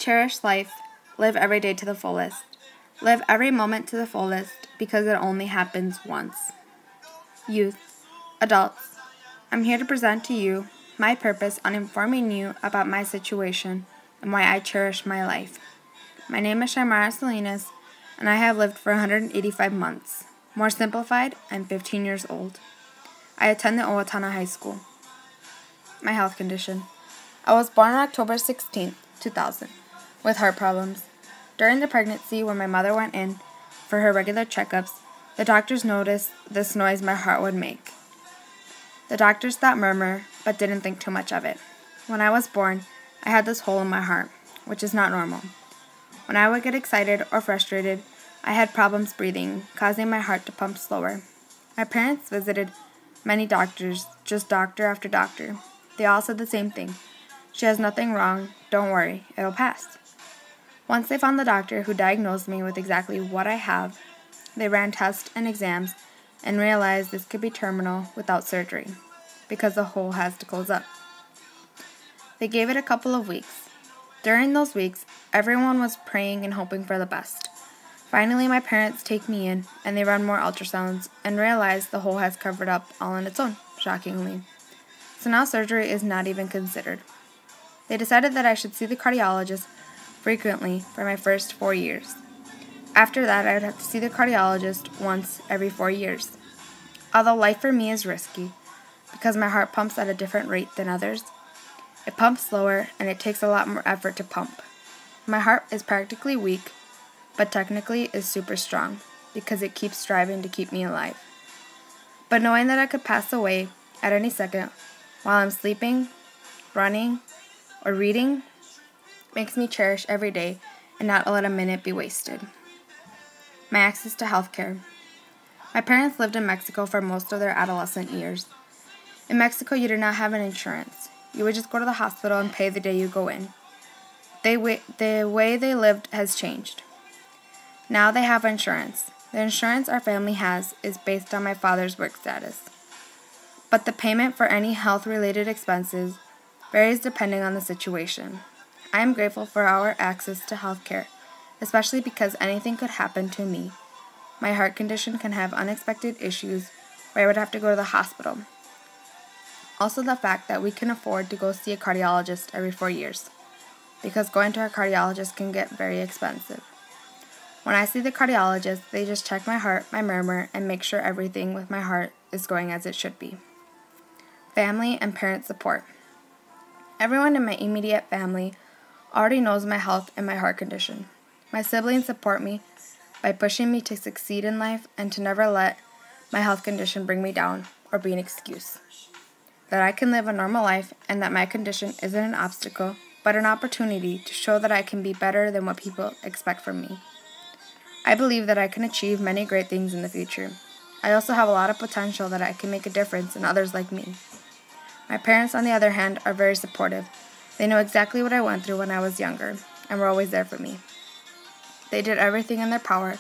Cherish life, live every day to the fullest. Live every moment to the fullest because it only happens once. Youth, adults, I'm here to present to you my purpose on informing you about my situation and why I cherish my life. My name is Shay and I have lived for 185 months. More simplified, I'm 15 years old. I attend the Owatonna High School. My health condition. I was born on October 16, 2000, with heart problems. During the pregnancy, when my mother went in for her regular checkups, the doctors noticed this noise my heart would make. The doctors thought murmur, but didn't think too much of it. When I was born, I had this hole in my heart, which is not normal. When I would get excited or frustrated, I had problems breathing, causing my heart to pump slower. My parents visited many doctors, just doctor after doctor. They all said the same thing. She has nothing wrong, don't worry, it'll pass. Once they found the doctor who diagnosed me with exactly what I have, they ran tests and exams and realized this could be terminal without surgery, because the hole has to close up. They gave it a couple of weeks. During those weeks, everyone was praying and hoping for the best. Finally, my parents take me in, and they run more ultrasounds, and realize the hole has covered up all on its own, shockingly. So now surgery is not even considered. They decided that I should see the cardiologist frequently for my first 4 years. After that, I would have to see the cardiologist once every 4 years. Although life for me is risky, because my heart pumps at a different rate than others, it pumps slower and it takes a lot more effort to pump. My heart is practically weak, but technically is super strong, because it keeps striving to keep me alive. But knowing that I could pass away at any second while I'm sleeping, running, or reading makes me cherish every day and not let a minute be wasted. My access to healthcare. My parents lived in Mexico for most of their adolescent years. In Mexico, you did not have an insurance. You would just go to the hospital and pay the day you go in. The way they lived has changed. Now they have insurance. The insurance our family has is based on my father's work status. But the payment for any health-related expenses varies depending on the situation. I am grateful for our access to healthcare, especially because anything could happen to me. My heart condition can have unexpected issues where I would have to go to the hospital. Also the fact that we can afford to go see a cardiologist every 4 years, because going to a cardiologist can get very expensive. When I see the cardiologist, they just check my heart, my murmur, and make sure everything with my heart is going as it should be. Family and parent support. Everyone in my immediate family already knows my health and my heart condition. My siblings support me by pushing me to succeed in life and to never let my health condition bring me down or be an excuse. That I can live a normal life and that my condition isn't an obstacle, but an opportunity to show that I can be better than what people expect from me. I believe that I can achieve many great things in the future. I also have a lot of potential that I can make a difference in others like me. My parents, on the other hand, are very supportive. They know exactly what I went through when I was younger, and were always there for me. They did everything in their power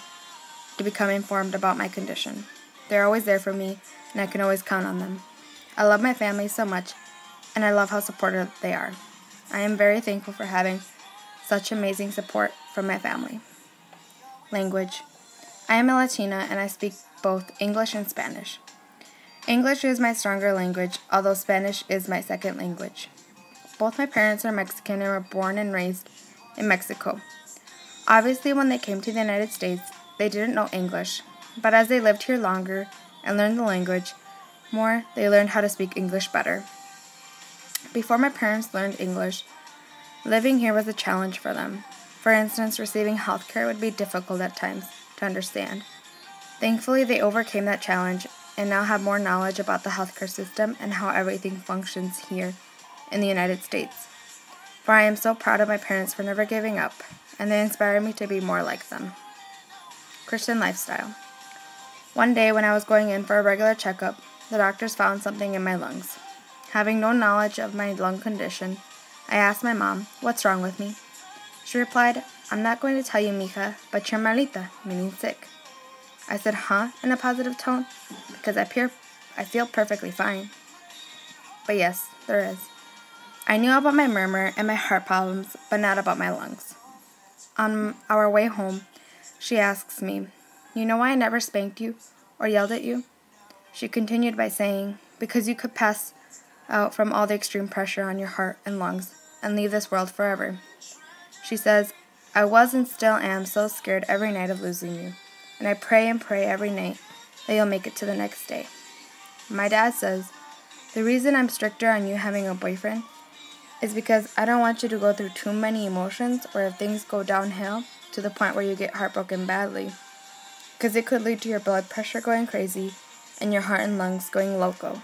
to become informed about my condition. They're always there for me, and I can always count on them. I love my family so much, and I love how supportive they are. I am very thankful for having such amazing support from my family. Language. I am a Latina, and I speak both English and Spanish. English is my stronger language, although Spanish is my second language. Both my parents are Mexican and were born and raised in Mexico. Obviously, when they came to the United States, they didn't know English, but as they lived here longer and learned the language more, they learned how to speak English better. Before my parents learned English, living here was a challenge for them. For instance, receiving health care would be difficult at times to understand. Thankfully, they overcame that challenge and now have more knowledge about the healthcare system and how everything functions here in the United States. For I am so proud of my parents for never giving up, and they inspire me to be more like them. Christian lifestyle. One day when I was going in for a regular checkup, the doctors found something in my lungs. Having no knowledge of my lung condition, I asked my mom, "What's wrong with me?" She replied, "I'm not going to tell you, mija, but you're malita," meaning sick. I said, "Huh?" in a positive tone, because I feel perfectly fine. But yes, there is. I knew about my murmur and my heart problems, but not about my lungs. On our way home, she asks me, "You know why I never spanked you or yelled at you?" She continued by saying, "Because you could pass out from all the extreme pressure on your heart and lungs and leave this world forever." She says, "I was and still am so scared every night of losing you, and I pray and pray every night that you'll make it to the next day." My dad says, "The reason I'm stricter on you having a boyfriend is because I don't want you to go through too many emotions, or if things go downhill to the point where you get heartbroken badly, because it could lead to your blood pressure going crazy and your heart and lungs going loco."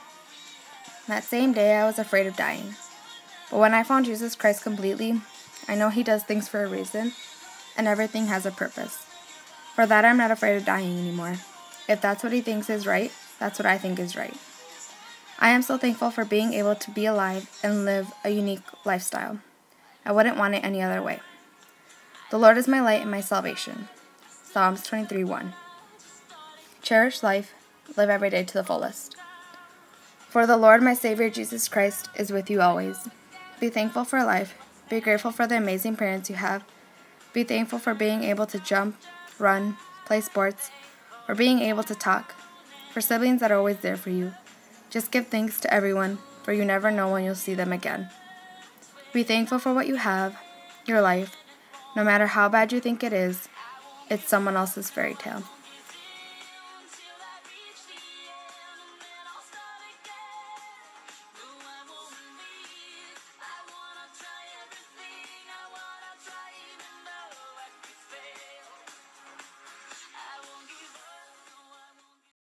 That same day, I was afraid of dying. But when I found Jesus Christ completely, I know He does things for a reason, and everything has a purpose. For that, I'm not afraid of dying anymore. If that's what He thinks is right, that's what I think is right. I am so thankful for being able to be alive and live a unique lifestyle. I wouldn't want it any other way. The Lord is my light and my salvation. Psalms 23:1. Cherish life, live every day to the fullest. For the Lord, my Savior, Jesus Christ, is with you always. Be thankful for life. Be grateful for the amazing parents you have. Be thankful for being able to jump, run, play sports, for being able to talk, for siblings that are always there for you. Just give thanks to everyone, for you never know when you'll see them again. Be thankful for what you have, your life. No matter how bad you think it is, it's someone else's fairy tale.